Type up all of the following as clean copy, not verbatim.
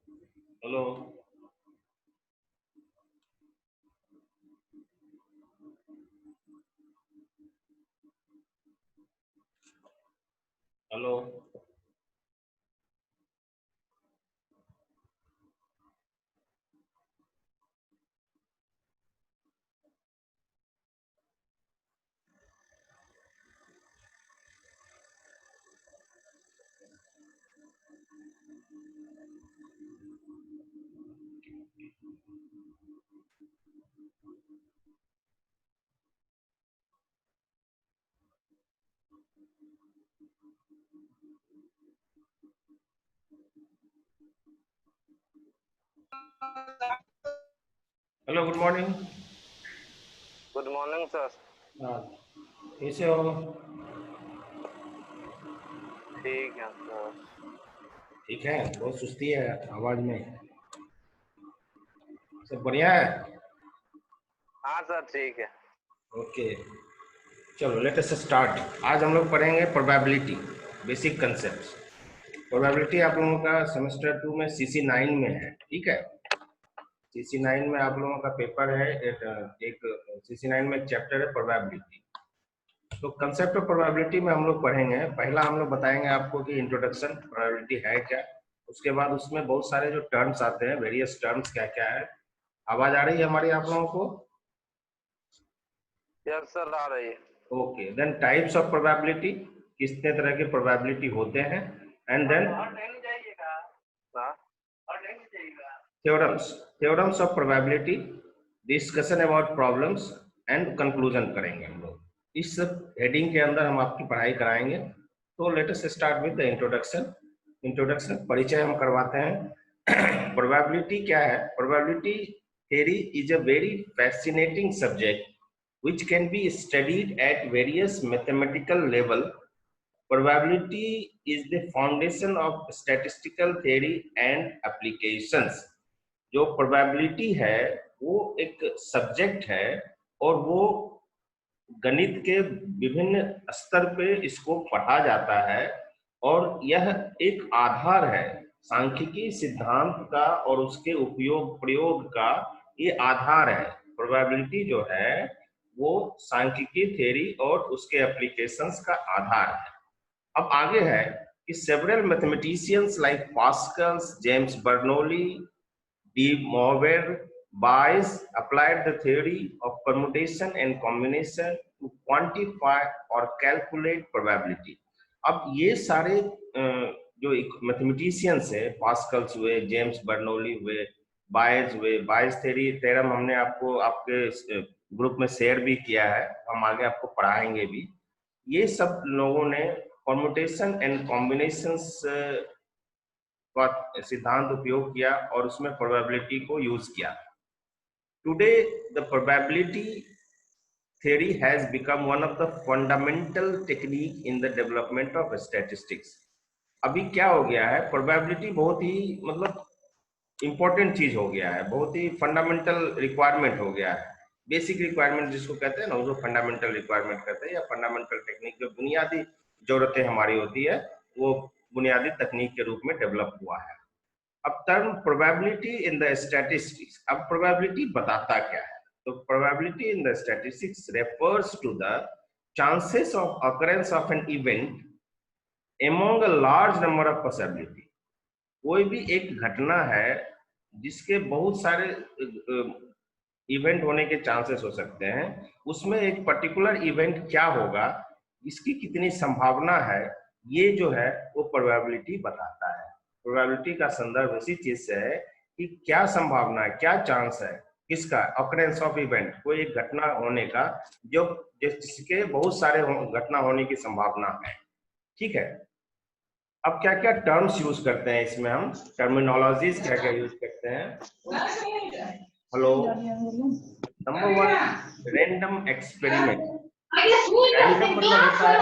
Hello. Hello. Hello, good morning. Good morning sir. हाँ, कैसे हो? ठीक है सर। ठीक है। बहुत सुस्ती है आवाज में। सब बढ़िया है। हाँ सर ठीक है। ओके, चलो लेट अस स्टार्ट। आज हम लोग पढ़ेंगे प्रोबेबिलिटी, बेसिक कंसेप्ट। प्रोबेबिलिटी आप लोगों का सेमेस्टर 2 में CC9 में है, ठीक है। CC9 में आप लोगों का पेपर है। एक CC9 में एक चैप्टर है प्रोबेबिलिटी। तो कंसेप्ट ऑफ प्रोबेबिलिटी में हम लोग पढ़ेंगे। पहला हम लोग बताएंगे आपको कि इंट्रोडक्शन प्रोबेबिलिटी है क्या। उसके बाद उसमें बहुत सारे जो टर्म्स आते हैं, वेरियस टर्म्स क्या क्या है। आवाज आ रही है हमारी आप लोगों को? यस सर आ रही है। Okay, then types of probability, कितने तरह के प्रोबेबिलिटी होते हैं। एंड देन हाँ theorems, theorems of probability, discussion about problems and conclusion करेंगे हम लोग। इस सब हेडिंग के अंदर हम आपकी पढ़ाई कराएंगे। तो let us start with the introduction. Introduction परिचय हम करवाते हैं। प्रोबेबिलिटी क्या है? Probability theory is a very fascinating subject which can be studied at various mathematical level. Probability is the foundation of statistical theory and applications. जो probability है वो एक सब्जेक्ट है और वो गणित के विभिन्न स्तर पे इसको पढ़ा जाता है। और यह एक आधार है सांख्यिकी सिद्धांत का और उसके उपयोग प्रयोग का। ये आधार है। प्रोबेबिलिटी जो है वो सांख्यिकी थ्योरी और उसके एप्लीकेशंस का आधार है। अब आगे है कि several mathematicians like Pascal's, James Bernoulli, De Moivre, Bayes applied the theory of permutation and combination to quantify or calculate probability. अब ये सारे जो मैथमेटिशियंस है, पास्कल्स हुए, जेम्स बर्नौली हुए, बायज हुए। बायज थ्योरम हमने आपको आपके ग्रुप में शेयर भी किया है, हम आगे आपको पढ़ाएंगे भी। ये सब लोगों ने परमुटेशन एंड कॉम्बिनेशंस का सिद्धांत उपयोग किया और उसमें प्रोबेबिलिटी को यूज किया। Today the probability theory has become one of the fundamental technique in the development of statistics. अभी क्या हो गया है, प्रोबेबिलिटी बहुत ही मतलब इंपॉर्टेंट चीज हो गया है, बहुत ही फंडामेंटल रिक्वायरमेंट हो गया है। बेसिक रिक्वायरमेंट जिसको कहते हैं ना, उसको फंडामेंटल रिक्वायरमेंट कहते हैं, या फंडामेंटल टेक्निक। जो बुनियादी जरूरतें हमारी होती है वो बुनियादी तकनीक के रूप में डेवलप हुआ है। अब term probability in the statistics, अब प्रोबेबिलिटी बताता क्या है? तो probability in the statistics refers to the chances of occurrence of an event among a large number of possibility. कोई भी एक घटना है जिसके बहुत सारे इवेंट होने के चांसेस हो सकते हैं, उसमें एक पर्टिकुलर इवेंट क्या होगा, इसकी कितनी संभावना है, ये जो है वो प्रोबेबिलिटी बताता है। प्रोबेबिलिटी का संदर्भ इसी चीज से है कि क्या संभावना है, क्या चांस है, किसका ऑकरेंस ऑफ इवेंट, कोई एक घटना होने का जो जिसके बहुत सारे घटना होने की संभावना है। ठीक है। अब क्या क्या टर्म्स यूज करते हैं इसमें, हम टर्मिनोलॉजीज क्या क्या यूज करते हैं। Hello. Number one, random experiment. Random मतलब होता है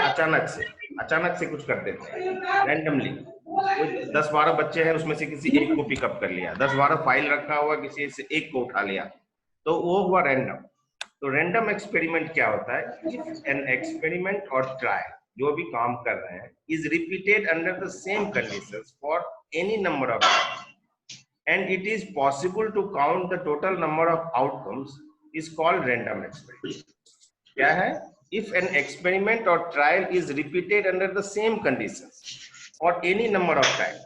अचानक से कुछ कर देते हैं रैंडमली। कोई 10-12 बच्चे हैं, उसमें से किसी एक को पिकअप कर लिया, 10-12 फाइल रखा हुआ, किसी से एक को उठा लिया, तो वो हुआ रैंडम। तो रैंडम एक्सपेरिमेंट क्या होता है? If N experiment or trial, जो भी काम कर रहे हैं, is repeated under the same conditions for any number of time, and it is possible to count the total number of outcomes is called random experiment. क्या है? If an experiment or trial is repeated under the same conditions or any number of times,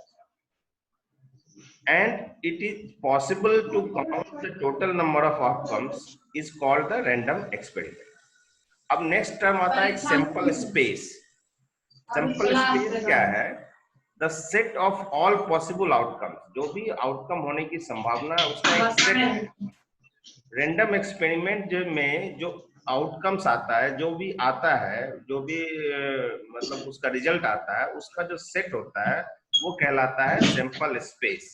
and it is possible to count the total number of outcomes, is called the random experiment. अब next term आता है sample space. Sample space क्या है? The set of all possible outcomes. जो भी outcome होने की संभावना है उसका एक set है. Random experiment में जो आउटकम्स आता है, जो भी आता है, जो भी मतलब उसका रिजल्ट आता है, उसका जो सेट होता है वो कहलाता है सैंपल स्पेस.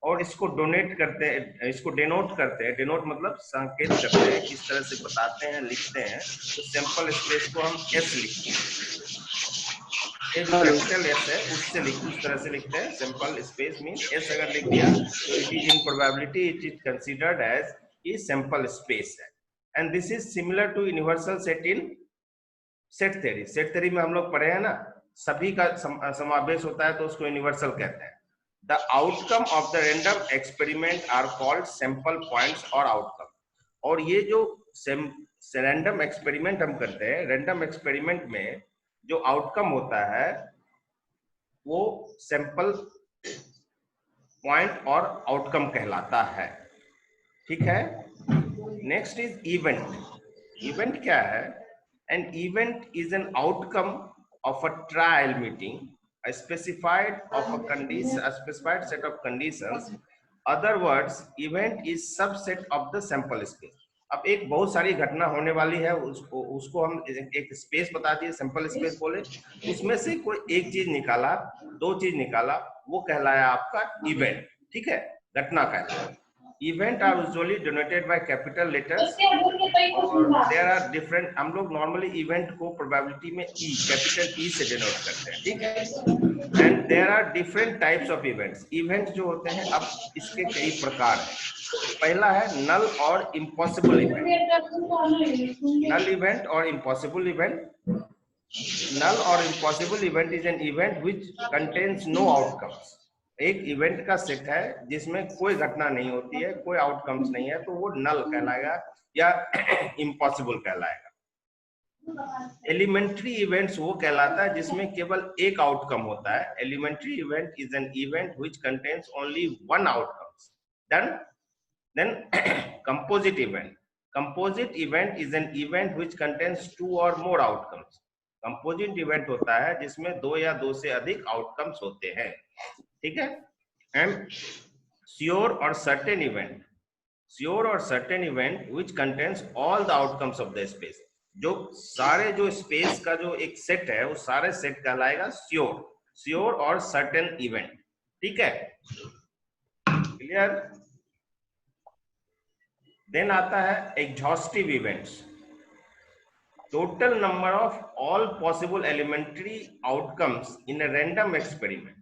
और इसको डोनेट करते हैं, इसको डेनोट करते हैं. डेनोट मतलब संकेत करते हैं, किस तरह से बताते हैं, लिखते हैं. तो सैंपल स्पेस को हम एस लिखते हैं. एक कैपिटल एस है, उससे लिखते, उस तरह से लिखते हैं. सैंपल स्पेस मींस एस अगर लिख दिया तो it is in probability it is considered as E sample space है. And this is similar to universal set in set theory. Set theory में हम लोग पढ़े हैं ना, सभी का समावेश होता है तो उसको यूनिवर्सल कहते हैं. The outcome of the random experiment are called sample points or outcome. और ये जो random experiment हम करते हैं, random experiment में जो outcome होता है वो sample point और outcome कहलाता है. ठीक है. Next is event. Event क्या है? An event is an outcome of a trial meeting, a specified set of conditions. Other words, event is subset of the sample space. अब एक बहुत सारी घटना होने वाली है, उसको हम एक स्पेस बता दिए, सैंपल स्पेस बोले. उसमें से कोई एक चीज निकाला, दो चीज निकाला, वो कहलाया आपका इवेंट. ठीक है, घटना कहलाया. Event are usually denoted by capital letters. और there are different. हम लोग normally event को probability में E, capital E से denote करते हैं. ठीक है. And there are different types of events. Events जो होते हैं, अब इसके कई प्रकार हैं. पहला है null और impossible event. Null event और impossible event. Null or impossible event is an event which contains no outcomes. एक इवेंट का सेट है जिसमें कोई घटना नहीं होती है, कोई आउटकम्स नहीं है, तो वो नल कहलाएगा या इम्पॉसिबल कहलाएगा. एलिमेंट्री इवेंट्स वो कहलाता है जिसमें केवल एक आउटकम होता है. Elementary event is an event which contains only one outcomes. Then composite event. Composite event is an event which contains two or more outcomes. Composite event होता है जिसमें दो या दो से अधिक आउटकम्स होते हैं. ठीक है. एंड श्योर और सर्टेन इवेंट. श्योर और certain event which contains all the outcomes of the space. जो सारे जो स्पेस का जो एक सेट है, वो सारे सेट कहलाएगा श्योर. श्योर और सर्टेन इवेंट. ठीक है, क्लियर. देन आता है exhaustive events. Total number of all possible elementary outcomes in a random experiment.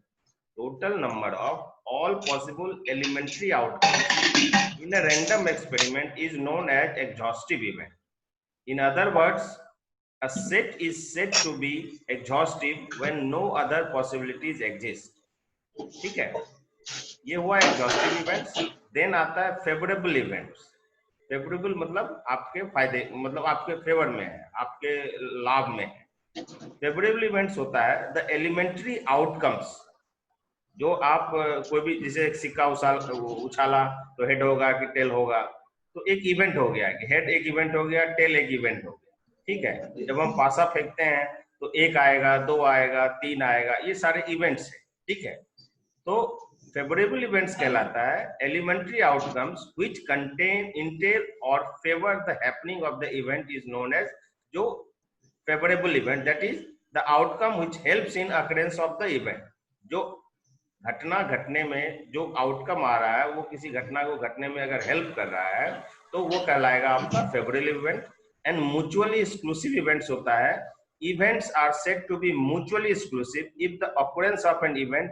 Total number of all possible elementary outcomes in a random experiment is known as exhaustive event. In other words, a set is said to be exhaustive when no other possibilities exist. ठीक है, ये हुआ exhaustive events. Then आता है favorable events. Favorable मतलब आपके फायदे, मतलब आपके फेवर में है, आपके लाभ में है. Favorable events होता है the elementary outcomes. जो आप कोई भी, जैसे सिक्का उछाला तो हेड होगा कि टेल होगा, तो एक इवेंट हो गया कि हेड एक इवेंट हो गया, टेल एक इवेंट हो गया. ठीक है. जब हम पासा फेंकते हैं तो एक आएगा, दो आएगा, तीन आएगा, ये सारे इवेंट्स हैं. ठीक है. तो फेवरेबल इवेंट्स कहलाता है एलिमेंट्री आउटकम्स व्हिच कंटेन इंटेल और favour the happening of the event is known as जो favourable event. That is the outcome which helps in occurrence of the event. जो घटना घटने में जो आउटकम आ रहा है, वो किसी घटना को घटने में अगर हेल्प कर रहा है तो वो कहलाएगा आपका favourable event. And mutually exclusive events होता है. Events are said to be mutually exclusive if the occurrence of an event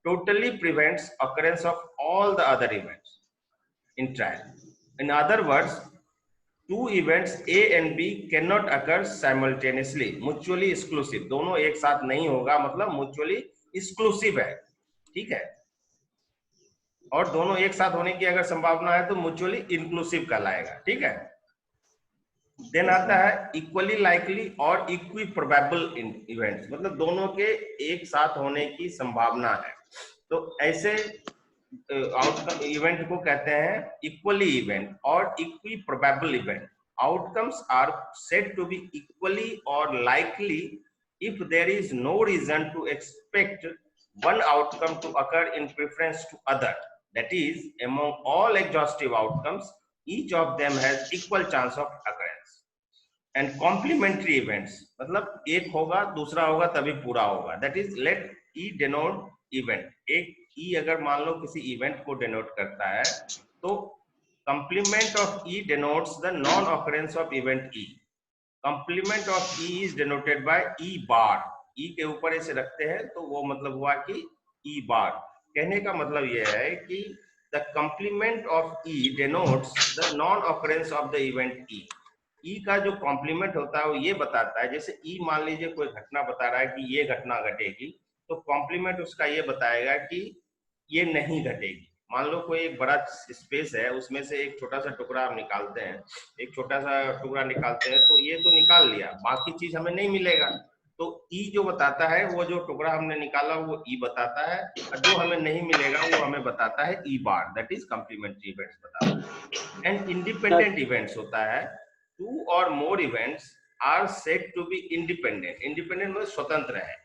totally prevents occurrence of all the other events in trial. In other words, two events A and B can not occur simultaneously. Mutually exclusive, दोनों एक साथ नहीं होगा, मतलब mutually exclusive है. ठीक है. और दोनों एक साथ होने की अगर संभावना है तो म्यूचुअली इंक्लूसिव कहलाएगा, ठीक है। देन आता है इक्वली लाइकली और इक्वी प्रोबेबल इवेंट्स, मतलब दोनों के एक साथ होने की संभावना है। तो ऐसे आउटकम इवेंट को कहते हैं इक्वली इवेंट और equi probable event. Outcomes are said to be equally or likely if there is no reason to expect one outcome to occur in preference to other. That is, among all exhaustive outcomes, each of them has equal chance of occurrence. And complementary events, मतलब एक होगा दूसरा होगा तभी पूरा होगा। That is, let E denote event. एक E अगर मान लो किसी इवेंट को डिनोट करता है तो complement of E denotes the non-occurrence of event E. Complement of E is denoted by E bar. E के ऊपर इसे रखते हैं तो वो मतलब हुआ कि E bar। कहने का मतलब यह है कि the complement of E denotes the non-occurrence of the event E. E का जो कॉम्प्लीमेंट होता है वो ये बताता है, जैसे E मान लीजिए कोई घटना बता रहा है कि ये घटना घटेगी, तो कॉम्प्लीमेंट उसका ये बताएगा कि ये नहीं घटेगी। मान लो कोई एक बड़ा स्पेस है, उसमें से एक छोटा सा टुकड़ा हम निकालते हैं, एक छोटा सा टुकड़ा निकालते हैं, तो ये तो निकाल लिया, बाकी चीज हमें नहीं मिलेगा। तो ई जो बताता है, वो जो टुकड़ा हमने निकाला वो ई बताता है, और जो हमें नहीं मिलेगा वो हमें बताता है E bar, that is complementary events बताता है। एंड इंडिपेंडेंट इवेंट्स होता है two or more events are said to be independent. Independent मतलब स्वतंत्र है।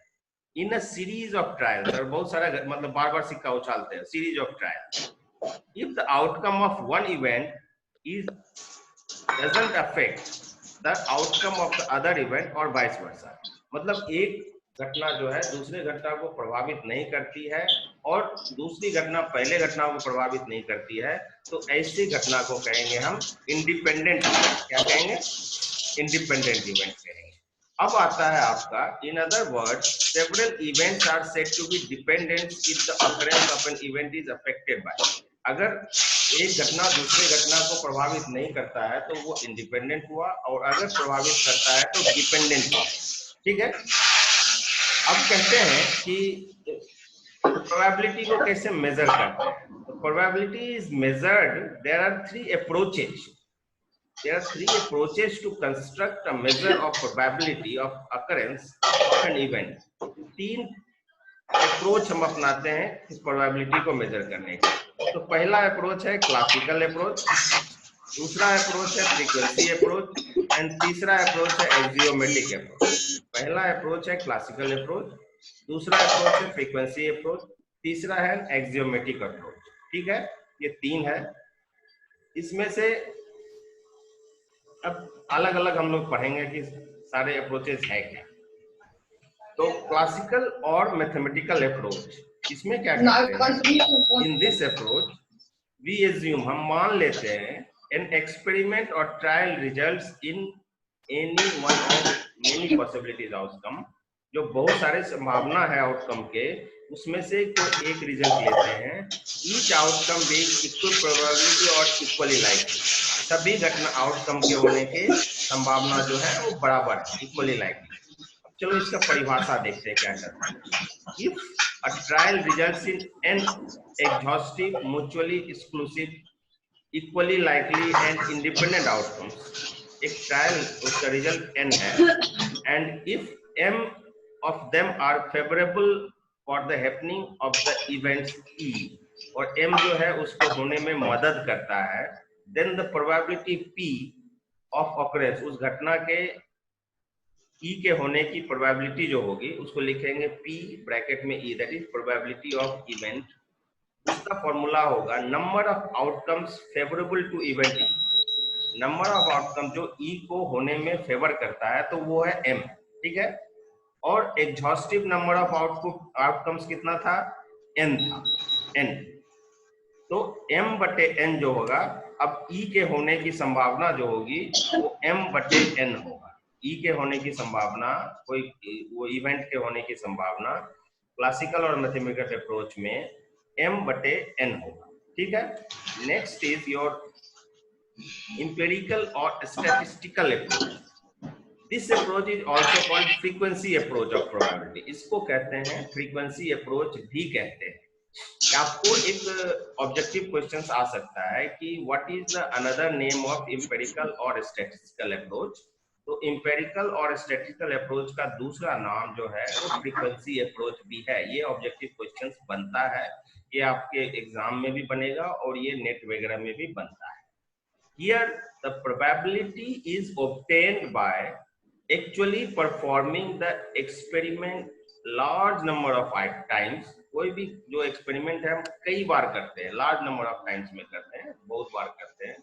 In a series of trials, और बहुत सारा मतलब बार बार सिक्का उछालते हैं, series of trials, if the outcome of one event is doesn't affect the outcome of the other event or vice versa, मतलब एक घटना जो है दूसरे घटना को प्रभावित नहीं करती है और दूसरी घटना पहले घटना को प्रभावित नहीं करती है, तो ऐसी घटना को कहेंगे हम इंडिपेंडेंट इवेंट। क्या कहेंगे? इंडिपेंडेंट इवेंट कहेंगे। अब आता है आपका in other words several events are said to be dependent if the occurrence of an event is affected by. अगर एक घटना दूसरे घटना को प्रभावित नहीं करता है तो वो इंडिपेंडेंट हुआ, और अगर प्रभावित करता है तो डिपेंडेंट हुआ, ठीक है। अब कहते हैं कि प्रोबेबिलिटी को कैसे मेजर करते हैं। तो probability is measured, there are three approaches. There are three approaches to construct a measure of probability of occurrence of an event. तीन अप्रोच हम अपनाते हैं इस प्रोबेबिलिटी को मेजर करने का। तो पहला अप्रोच है क्लासिकल अप्रोच, दूसरा अप्रोच है फ्रीक्वेंसी अप्रोच, एंड तीसरा अप्रोच है एक्सियोमेटिक अप्रोच। पहला अप्रोच है क्लासिकल अप्रोच, दूसरा अप्रोच है फ्रीक्वेंसी अप्रोच, तीसरा है एक्सियोमेटिक अप्रोच, ठीक है। ये तीन है। इसमें से अब अलग अलग हम लोग पढ़ेंगे कि सारे अप्रोचेस है क्या। तो क्लासिकल और मैथमेटिकल अप्रोच, इसमें क्या करते हैं? In this approach we assume, हम मान लेते हैं, an experiment or trial results in any one of many possibilities outcome. जो बहुत सारे संभावना है आउटकम के, उसमें से कोई एक रिजल्ट लेते हैं। Each outcome being equal probability और इक्वली लाइकली, सभी घटना आउटकम के होने के संभावना जो है वो बराबर है, इक्वली लाइकली। अब चलो इसका परिभाषा देखते हैं क्या करता है। If a trial results in an exhaustive mutually exclusive equally likely and independent outcomes, एक ट्रायल उसका रिजल्ट n है, and if m of them are favorable for the happening of the events e, और m जो है उसको होने में मदद करता है, then the probability p of occurrence, उस घटना के e के होने की प्रोबेबिलिटी जो होगी उसको लिखेंगे p ब्रैकेट में e, that is probability of event. उसका फॉर्मूला होगा number of outcomes favourable to event e। Number of outcome जो e को होने में फेवर करता है तो वो है m, ठीक है। और एग्जॉस्टिव नंबर ऑफ आउटकम्स कितना था? n था, n। तो m बटे n जो होगा, अब e के होने की संभावना जो होगी वो m बटे n होगा। e के होने की संभावना, कोई वो इवेंट के होने की संभावना क्लासिकल और मैथमेटिकल अप्रोच में m बटे n होगा, ठीक है। Next is your empirical or statistical approach. This approach is also called frequency approach of probability. इसको कहते हैं frequency approach भी कहते हैं। आपको एक ऑब्जेक्टिव क्वेश्चंस आ सकता है कि what is the another name of empirical और स्टैटिस्टिकल अप्रोच। तो एम्पिरिकल और स्टैटिस्टिकल अप्रोच का दूसरा नाम जो है वो फ्रीक्वेंसी अप्रोच भी है। ये ऑब्जेक्टिव क्वेश्चंस बनता है, ये आपके एग्जाम में भी बनेगा और ये नेट वगैरह में भी बनता है। Here the probability is obtained by actually performing the experiment large number of times। कोई भी जो एक्सपेरिमेंट है हम कई बार करते हैं, लार्ज नंबर ऑफ टाइम्स में करते हैं, बहुत बार करते हैं।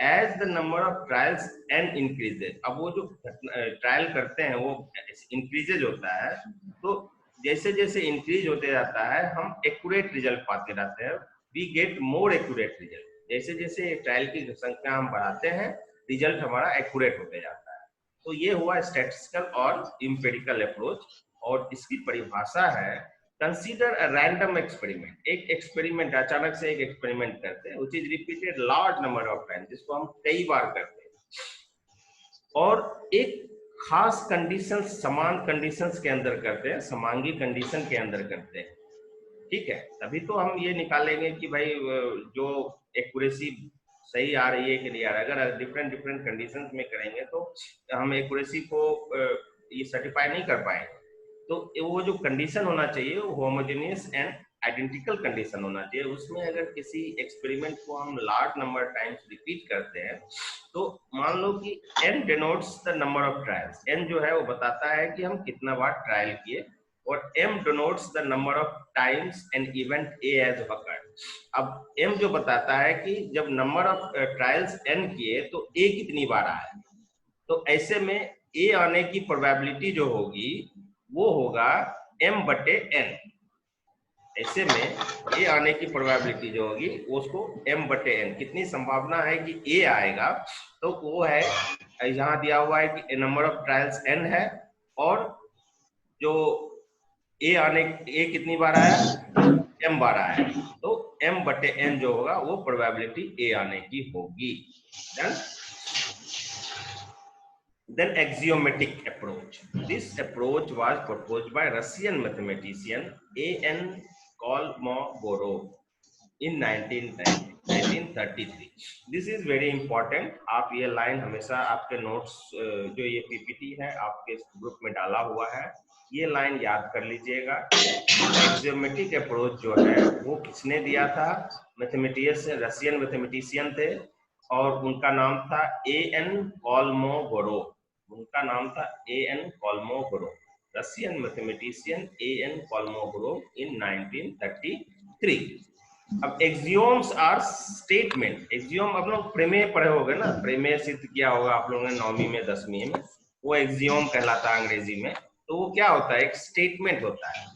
As the number of trials and increases, अब वो जो ट्रायल करते हैं वो इंक्रीजेज होता है, तो जैसे जैसे इंक्रीज होते जाता है हम एक्यूरेट रिजल्ट पाते रहते हैं, we get more accurate result. जैसे जैसे ट्रायल की संख्या हम बढ़ाते हैं रिजल्ट हमारा एक्यूरेट होते जाता है। तो ये हुआ स्टैटिस्टिकल और एम्पिरिकल अप्रोच, और इसकी परिभाषा है कंसीडर अ रैंडम एक्सपेरिमेंट। एक एक्सपेरिमेंट, अचानक से एक एक्सपेरिमेंट करते हैं which is repeated large number of time, जिसको हम कई बार करते हैं और एक खास कंडीशन, समान कंडीशंस के अंदर करते हैं, समांगी कंडीशन के अंदर करते हैं। ठीक है, तभी तो हम ये निकालेंगे कि भाई जो एक्यूरेसी सही आ रही है कि नहीं आ रहा है। अगर डिफरेंट डिफरेंट कंडीशंस में करेंगे तो हम एक्यूरेसी को ये सर्टिफाई नहीं कर पाएंगे। तो वो जो कंडीशन होना चाहिए वो होमोजेनियस एंड आइडेंटिकल कंडीशन होना चाहिए। उसमें अगर किसी एक्सपेरिमेंट को हम लार्ज नंबर टाइम्स रिपीट करते हैं, तो मान लो कि n denotes the number of trials, n जो है वो बताता है कि हम कितना बार ट्रायल किए, और m denotes the number of times an event A has occurred। अब m जो बताता है कि जब नंबर ऑफ ट्रायल्स n किए तो A कितनी बार आया, तो ऐसे में A आने की प्रोबेबिलिटी जो होगी वो होगा m बटे n। ऐसे में A आने की प्रोबेबिलिटी जो होगी उसको m बटे n, कितनी संभावना है कि A आएगा, तो वो है यहाँ दिया हुआ है कि नंबर ऑफ ट्रायल्स n है, और जो ए कितनी बार आया, m बार आया, तो m बटे n जो होगा वो प्रोबेबिलिटी ए आने की होगी। Then axiomatic approach. This approach was proposed by Russian mathematician A.N. Kolmogorov in 1933। This is very important. आप ये लाइन हमेशा आपके नोट्स, जो ये पीपीटी है आपके ग्रुप में डाला हुआ है, ये लाइन याद कर लीजिएगा। एक्सियोमेटिक अप्रोच जो है वो किसने दिया था, मैथमेटिशियन, रशियन मैथमेटिशियन थे, और उनका नाम था A.N. कोल्मोगोरोव। उनका नाम था A.N. Kolmogorov, Russian mathematician A.N. Kolmogorov in 1933। अब एक्सियोम्स आर स्टेटमेंट। एक्सियोम आप लोग प्रमेय पढ़े होगे ना, प्रमेय सिद्ध किया होगा आप लोगों ने 9वीं में 10वीं में, वो एक्सियोम कहलाता है अंग्रेजी में। तो वो क्या होता है, एक स्टेटमेंट होता है,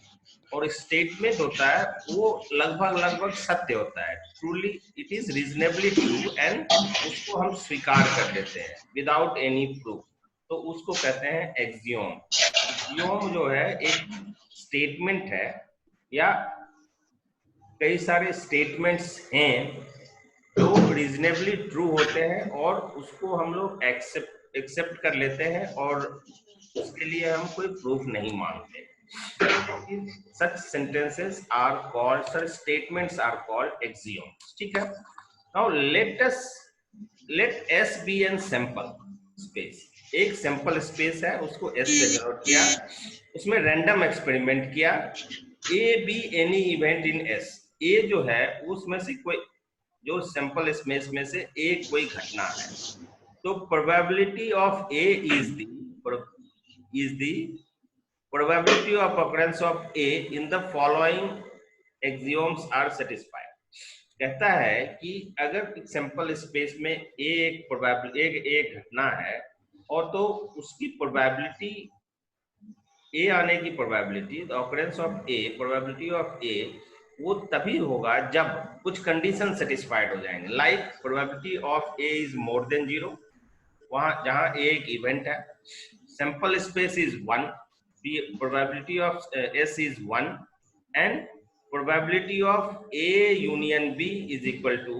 और स्टेटमेंट होता है वो लगभग लगभग सत्य होता है, truly it is reasonably true, and उसको हम स्वीकार कर लेते हैं विदाउट एनी प्रूफ, तो उसको कहते हैं एक्सियोम। एक्सियोम जो है एक स्टेटमेंट है, या कई सारे स्टेटमेंट्स हैं जो रीजनेबली ट्रू होते हैं और उसको हम लोग एक्सेप्ट कर लेते हैं, और उसके लिए हम कोई प्रूफ नहीं मांगते। Such sentences are called, such statements are called axioms। ठीक है, now let S be an sample space। एक सैंपल स्पेस है, उसको S से डिनोट किया, उसमें रैंडम एक्सपेरिमेंट किया, A be any event in S। A जो है उसमें से कोई, जो सैंपल स्पेस में से एक कोई घटना है, तो probability of A is the probability of occurrence of A in the following axioms are satisfied। कहता है कि अगर सैंपल स्पेस में एक प्रोबेबिलिटी, एक घटना है, और तो उसकी प्रोबेबिलिटी ए आने की probability, the occurrence of A, probability of A, वो तभी होगा जब कुछ कंडीशन सेटिस्फाइड हो जाएंगे। Like probability of A is more than 0, वहां जहां ए एक इवेंट है, sample space is 1, the probability of S is 1, and probability of A union B is equal to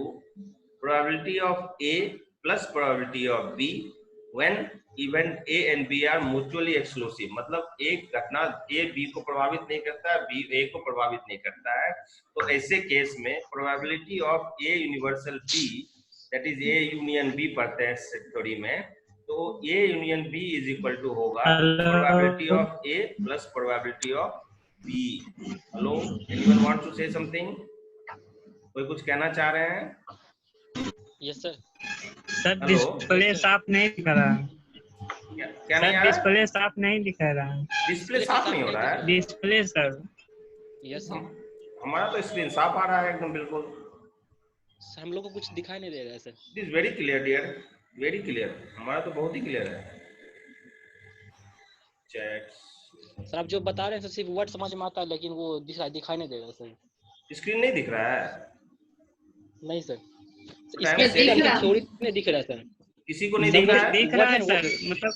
probability of A plus probability of B when event A and B are mutually exclusive, मतलब एक घटना A B को प्रभावित नहीं करता है, B ए को प्रभावित नहीं करता है। तो ऐसे केस में probability of A universal B, that is A union B पढ़ते हैं थ्योरी में, तो A union B is equal to होगा probability hello. Of A plus probability of B. Hello, anyone want to say something? कोई कुछ कहना चाह रहे हैं? Yes sir. Sir hello, display साफ नहीं दिख रहा। क्या नहीं सर आ रहा है? डिस्प्ले साफ नहीं दिख रहा। डिस्प्ले साफ नहीं हो रहा है? Display sir. Yes sir. हमारा तो स्क्रीन साफ आ रहा है एकदम बिल्कुल। सर हम लोग को कुछ दिखाई नहीं दे रहा है sir. It is very clear dear, very clear, हमारा तो बहुत ही क्लियर है। चैट्स, सर आप जो बता रहे हैं सर सिर्फ वर्ड समझ में आता है, लेकिन वो दिखाई नहीं दे रहा सर। स्क्रीन नहीं दिख रहा है? नहीं सर, बताएं ना, इसमें थ्योरी में दिख रहा है सर। किसी को नहीं दिख रहा है? दिख रहा है सर, मतलब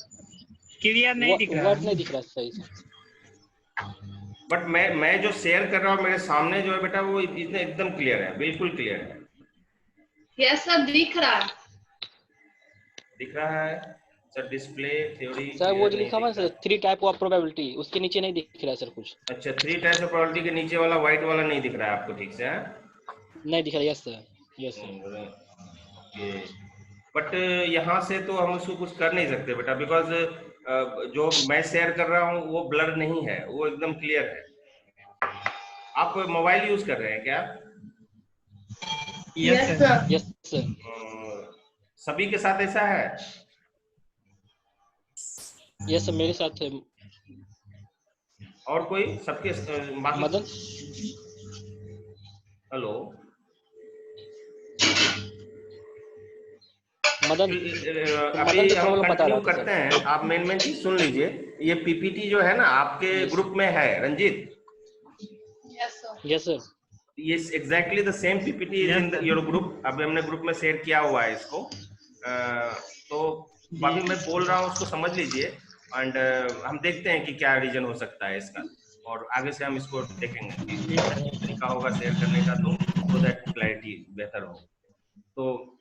क्लियर नहीं दिख रहा। वर्ड नहीं दिख रहा सही से। बट मैं जो शेयर कर रहा हूँ मेरे सामने जो है बेटा, वो इतने एकदम क्लियर है, बिल्कुल क्लियर है। यस सर, दिख रहा है। दिख रहा है सर डिस्प्ले थ्योरी? सर वो जो लिखा हुआ है सर 3 टाइप ऑफ प्रोबेबिलिटी, उसके नीचे नहीं दिख रहा है सर कुछ। अच्छा, 3 टाइप्स ऑफ प्रोबेबिलिटी के नीचे वाला व्हाइट वाला नहीं दिख रहा है आपको ठीक से? है नहीं दिख रहा। Yes sir, yes sir. But यहाँ से तो हम उसको कुछ कर नहीं सकते बेटा, बिकॉज जो मैं शेयर कर रहा हूँ वो ब्लर नहीं है, वो एकदम क्लियर है। आप मोबाइल यूज कर रहे हैं क्या? Yes sir. Yes sir. सभी के साथ ऐसा है? यस सर, मेरे साथ है। और कोई? सबके बाकी? मदन। हेलो मदन। अभी हम कंटिन्यू करते हैं, आप मेन चीज सुन लीजिए। ये पीपीटी जो है ना आपके ग्रुप में है Ranjit? Yes sir. Yes sir. ये exactly the same PPT is in your group. अभी हमने ग्रुप में शेयर किया हुआ है इसको, तो अभी मैं बोल रहा हूँ उसको समझ लीजिए, एंड हम देखते हैं कि क्या रीजन हो सकता है इसका, और आगे से हम इसको देखेंगे कि तरीका होगा शेयर करने का, तो दैट क्लैरिटी बेहतर हो। तो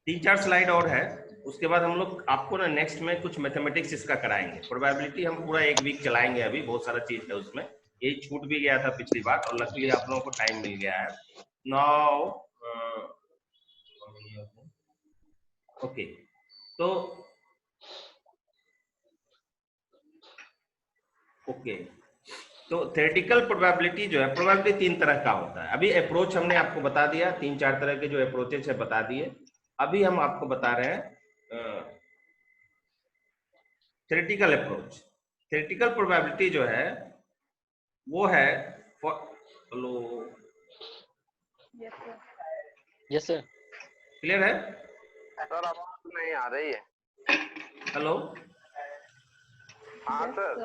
3-4 स्लाइड और है, उसके बाद हम लोग आपको ना नेक्स्ट में कुछ मैथमेटिक्स इसका कराएंगे। प्रोबेबिलिटी हम पूरा 1 वीक चलाएंगे, अभी बहुत सारा चीज है उसमें, यही छूट भी गया था पिछली बार, और लकीली आप लोगों को टाइम मिल गया है। नाउ ओके, तो थ्योरेटिकल प्रोबेबिलिटी जो है, प्रोबेबिलिटी 3 तरह का होता है। अभी अप्रोच हमने आपको बता दिया, 3-4 तरह के जो अप्रोचेस है बता दिए। अभी हम आपको बता रहे हैं थ्योरेटिकल अप्रोच। थ्योरेटिकल प्रोबेबिलिटी जो है वो है हेलो, यस सर। क्लियर है? सर आवाज नहीं आ रही है। हेलो, हाँ सर।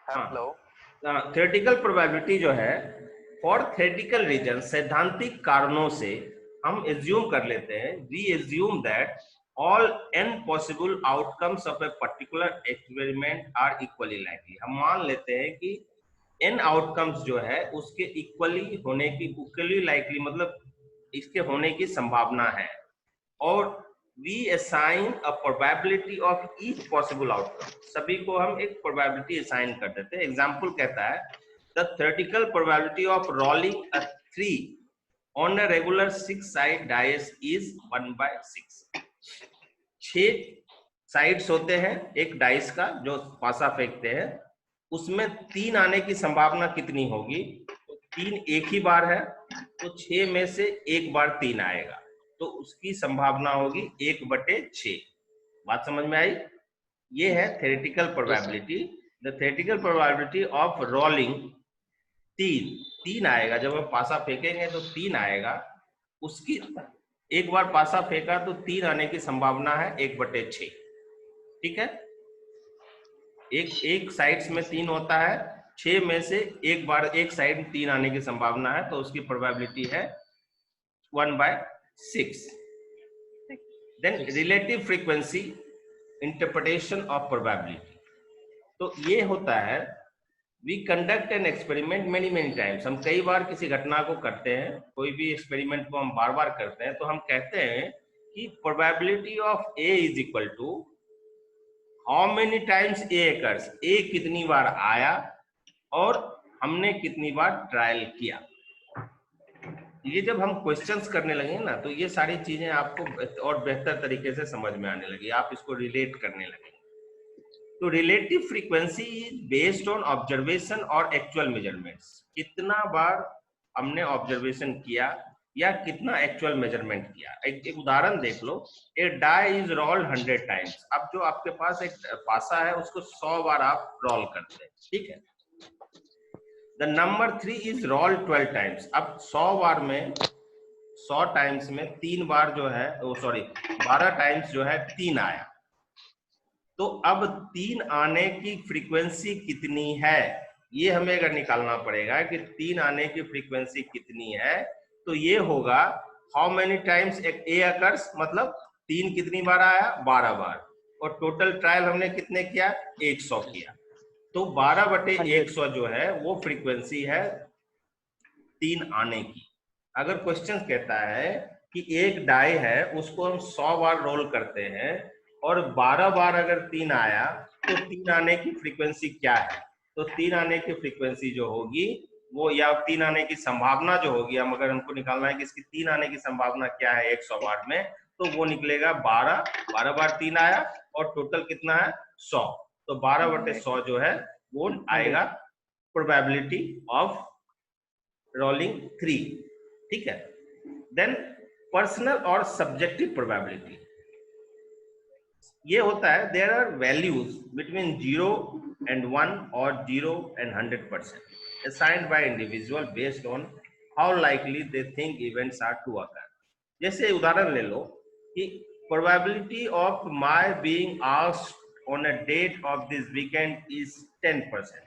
हेलो। थ्योरेटिकल प्रोबेबिलिटी जो है, फॉर थ्योरेटिकल रीजन, सैद्धांतिक कारणों से हम एज्यूम कर लेते हैं, we assume that all n possible outcomes of a particular experiment are equally likely. हम मान लेते हैं कि n आउटकम्स जो है उसके इक्वली होने की, इक्वली लाइकली मतलब इसके होने की संभावना है, और we assign a probability of each possible outcome। सभी को हम एक probability assign कर देते हैं। एग्जाम्पल कहता है the theoretical probability of rolling a 3 on a regular 6-side dice is 1/6। 6 sides होते हैं एक डाइस का जो पासा फेंकते हैं, उसमें 3 आने की संभावना कितनी होगी? तो 3 एक ही बार है, तो 6 में से एक बार 3 आएगा, तो उसकी संभावना होगी 1/6। बात समझ में आई? ये है theoretical probability. The theoretical probability of rolling 3 आएगा, जब हम पासा फेंकेंगे तो 3 आएगा, उसकी एक बार पासा फेंका तो 3 आने की संभावना है 1/6। ठीक है, एक साइड्स में 3 होता है, 6 में से एक बार एक साइड में 3 आने की संभावना है, तो उसकी प्रोबेबिलिटी है 1/6। Then relative frequency interpretation of probability. तो ये होता है, we conduct an experiment many times. हम कई बार किसी घटना को करते हैं, कोई भी एक्सपेरिमेंट को हम बार करते हैं, तो हम कहते हैं कि probability of A is equal to how many times A occurs, A कितनी बार आया और हमने कितनी बार ट्रायल किया। ये जब हम क्वेश्चंस करने लगे ना तो ये सारी चीजें आपको और बेहतर तरीके से समझ में आने लगी, आप इसको रिलेट करने लगे। तो relative frequency is based on observation और एक्चुअल मेजरमेंट्स, कितना बार हमने ऑब्जर्वेशन किया या कितना एक्चुअल मेजरमेंट किया। एक उदाहरण देख लो, ए डाई इज रोल्ड 100 टाइम्स। अब जो आपके पास एक पासा है उसको 100 बार आप रोल करते हैं, ठीक है। The number 3 is rolled 12 times. अब 100 बार में 100 टाइम्स में 3 बार जो है 12 टाइम्स जो है 3 आया। तो अब 3 आने की फ्रीक्वेंसी कितनी है, ये हमें अगर निकालना पड़ेगा कि 3 आने की फ्रीक्वेंसी कितनी है, तो ये होगा how many times A occurs, मतलब 3 कितनी बार आया, 12 बार, और टोटल ट्रायल हमने कितने किया, 100 किया। तो 12/100 जो है वो फ्रीक्वेंसी है 3 आने की। अगर क्वेश्चन कहता है कि एक डाई है उसको हम 100 बार रोल करते हैं और 12 बार अगर 3 आया तो 3 आने की फ्रीक्वेंसी क्या है, तो 3 आने की फ्रीक्वेंसी जो होगी वो, या 3 आने की संभावना जो होगी, हम अगर हमको निकालना है कि इसकी 3 आने की संभावना क्या है 100 बार में, तो वो निकलेगा 12 बार 3 आया और टोटल कितना है 100। तो 12/100 जो है वो आएगा प्रोबेबिलिटी ऑफ रोलिंग 3, ठीक है। देन पर्सनल और सब्जेक्टिव प्रोबेबिलिटी, ये होता है there are values between 0 and 1 or 0 and 100% assigned by individual based on how likely they think events are to occur। जैसे उदाहरण ले लो कि probability of my being asked on a date of this weekend is 10%।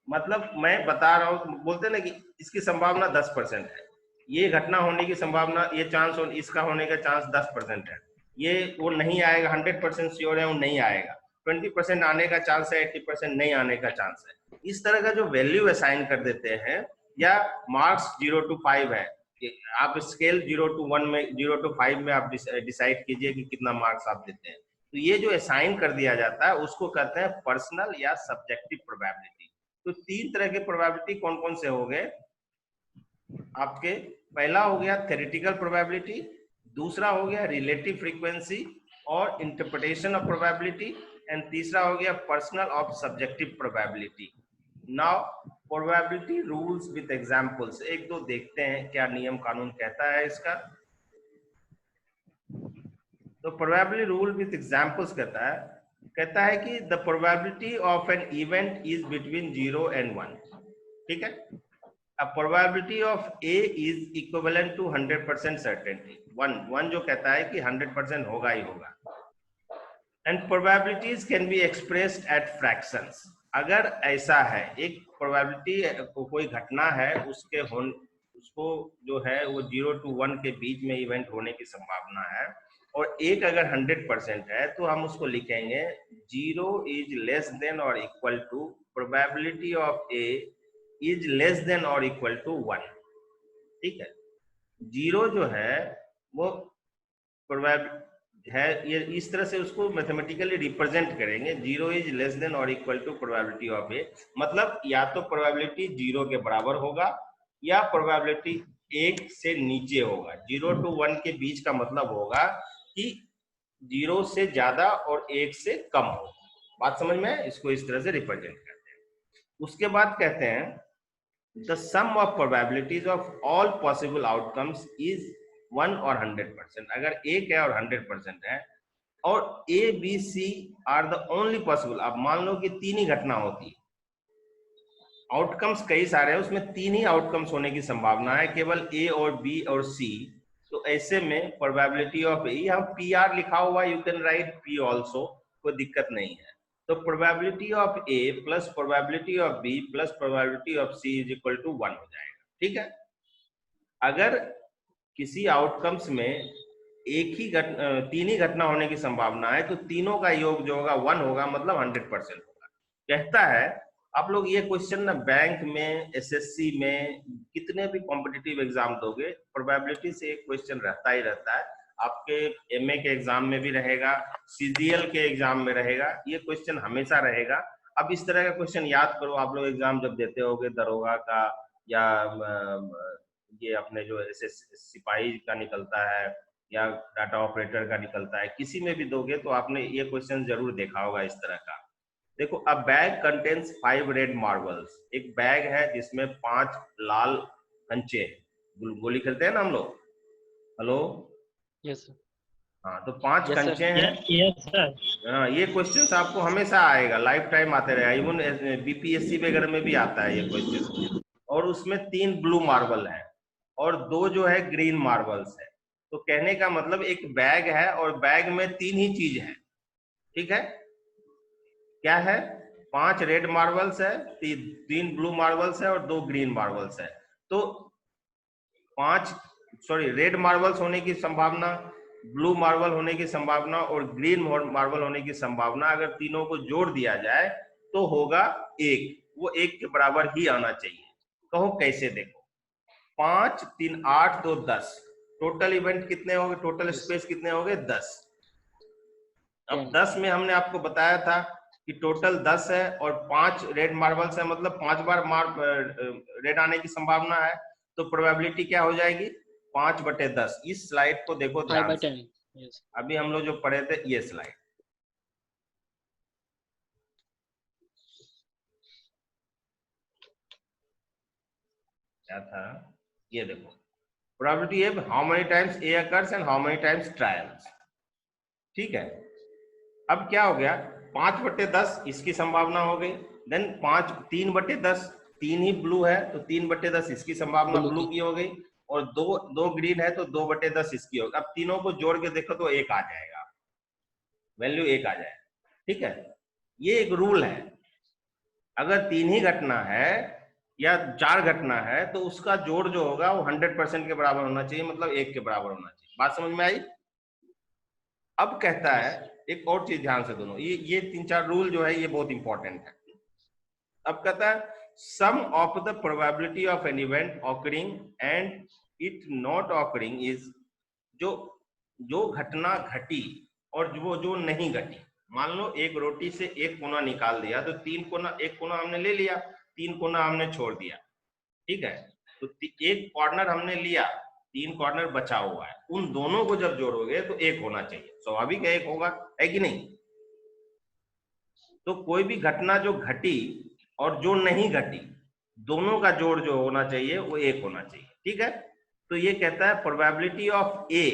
मतलब मैं बता रहा हूँ, बोलते ना कि इसकी संभावना 10% है, ये घटना होने की संभावना, ये चांस, इसका होने का चांस 10% है, ये वो नहीं आएगा, 100% श्योर है वो नहीं आएगा, 20% आने का चांस है, 80% नहीं आने का चांस है। इस तरह का जो वैल्यू असाइन कर देते हैं, या मार्क्स 0 to 5 है, आप स्केल 0 to 1 में, 0 to 5 में आप डिसाइड कीजिए कि कितना मार्क्स आप देते हैं। तो ये जो असाइन कर दिया जाता है उसको कहते हैं पर्सनल या सब्जेक्टिव प्रोबेबिलिटी। तो 3 तरह के प्रोबेबिलिटी कौन कौन से हो गए आपके, पहला हो गया थ्योरेटिकल प्रोबेबिलिटी, दूसरा हो गया रिलेटिव फ्रीक्वेंसी और इंटरप्रिटेशन ऑफ प्रोबेबिलिटी, एंड तीसरा हो गया personal of subjective probability. Now probability rules with examples, एक दो देखते हैं क्या नियम कानून कहता है इसका। तो प्रोबेबिलिटी रूल विद एग्जांपल्स कहता है कि the probability of an event is between 0 and 1, ठीक है। A probability of A is equivalent to 100% certainty। one जो कहता है कि 100% होगा ही होगा। And probabilities can be expressed at fractions। अगर ऐसा है, एक probability कोई घटना है, उसको जो है वो 0 to 1 के बीच में इवेंट होने की संभावना है, और एक अगर 100% है तो हम उसको लिखेंगे 0 is less than or equal to probability of A is less than or equal to 1, ठीक है। 0 जो है वो प्रोबेबिलिटी है, ये इस तरह से उसको मैथमेटिकली रिप्रेजेंट करेंगे, 0 is less than or equal to probability of A, मतलब या तो प्रोबेबिलिटी 0 के बराबर होगा या प्रोबेबिलिटी 1 से नीचे होगा। 0 to 1 के बीच का मतलब होगा कि 0 से ज्यादा और 1 से कम हो। बात समझ में, इसको इस तरह से रिप्रेजेंट करते हैं। उसके बाद कहते हैं the sum of probabilities of all possible outcomes is 1 or 100%। अगर 1 है और 100% है और A, B, C are the only possible, अब मान लो कि 3 ही घटना होती है, आउटकम्स कई सारे हैं, उसमें 3 ही आउटकम्स होने की संभावना है, केवल A और B और C। तो ऐसे में प्रोबेबिलिटी ऑफ A, यहाँ PR लिखा हुआ, you can write P also, कोई दिक्कत नहीं है। तो probability of A plus probability of B plus probability of C is equal to 1 हो जाएगा, ठीक है। अगर किसी आउटकम्स में एक ही 3 ही घटना होने की संभावना है तो तीनों का योग जो होगा 1 होगा, मतलब 100% होगा। कहता है आप लोग ये क्वेश्चन ना बैंक में, SSC में, कितने भी कॉम्पिटिटिव एग्जाम दोगे, प्रोबेबिलिटी से एक क्वेश्चन रहता ही रहता है। आपके एमए के एग्जाम में भी रहेगा, सीजीएल के एग्जाम में रहेगा, ये क्वेश्चन हमेशा रहेगा। अब इस तरह का क्वेश्चन याद करो, आप लोग एग्जाम जब देते होगे दरोगा का या ये अपने जो ऐसे सिपाही का निकलता है या डाटा ऑपरेटर का निकलता है, किसी में भी दोगे तो आपने ये क्वेश्चन जरूर देखा होगा इस तरह का। देखो, अ बैग कंटेन्स 5 रेड मार्बल्स, एक बैग है जिसमें 5 लाल कंचे, गोली खेलते हैं ना हम लोग, हेलो, यस सर। हाँ, तो 5 Yes, sir. कंचे हैं। Yes sir. हाँ, ये क्वेश्चन आपको हमेशा आएगा, लाइफ टाइम आते रहेगा, इवन बीपीएससी वगैरह में भी आता है ये क्वेश्चन। और उसमें 3 ब्लू मार्बल है और 2 जो है ग्रीन मार्बल्स है। तो कहने का मतलब एक बैग है और बैग में 3 ही चीज है, ठीक है, क्या है, 5 रेड मार्बल्स है, 3 ब्लू मार्बल्स है और 2 ग्रीन मार्बल्स है। तो 5 रेड मार्बल्स होने की संभावना, ब्लू मार्बल होने की संभावना और ग्रीन मार्बल होने की संभावना, अगर तीनों को जोड़ दिया जाए तो होगा 1, वो 1 के बराबर ही आना चाहिए। कहो कैसे, देखो 5 3 8 2 10, टोटल इवेंट कितने होंगे, टोटल स्पेस कितने होंगे, 10। अब 10 में हमने आपको बताया था कि टोटल 10 है और 5 रेड मार्बल्स है, मतलब 5 बार रेड आने की संभावना है। तो प्रोबेबिलिटी क्या हो जाएगी, 5/10। इस स्लाइड को देखो ध्यान से, 5/10। यस। अभी हम लोग जो पढ़े थे ये स्लाइड, क्या था, ये देखो, प्रोबेबिलिटी है how many times A occurs and how many times trials, ठीक है। अब क्या हो गया, 5/10 इसकी संभावना हो गई, देन 3/10, 3 ही ब्लू है तो 3/10 इसकी संभावना ब्लू की हो गई, और 2 ग्रीन है तो 2/10 इसकी होगी। अब तीनों को जोड़ के देखो तो 1 आ जाएगा, वैल्यू 1 आ जाएगा, ठीक है। ये एक रूल है, अगर 3 ही घटना है या 4 घटना है तो उसका जोड़ जो होगा वो 100% के बराबर होना चाहिए, मतलब 1 के बराबर होना चाहिए। बात समझ में आई? अब कहता है एक और चीज ध्यान से, दोनों ये 3-4 रूल जो है ये बहुत इंपॉर्टेंट है। अब कहता है sum of the probability of an event occurring and it not occurring is, जो घटना घटी और वो जो नहीं घटी। मान लो एक रोटी से एक कोना निकाल दिया तो 3 कोना, एक कोना हमने ले लिया, 3 कोना हमने छोड़ दिया, ठीक है। तो एक कॉर्नर हमने लिया, 3 कॉर्नर बचा हुआ है, उन दोनों को जब जोड़ोगे तो 1 होना चाहिए, स्वाभाविक है 1 होगा, है कि नहीं। तो कोई भी घटना जो घटी और जो नहीं घटी, दोनों का जोड़ जो होना चाहिए वो 1 होना चाहिए, ठीक है। तो ये कहता है प्रोबेबिलिटी ऑफ ए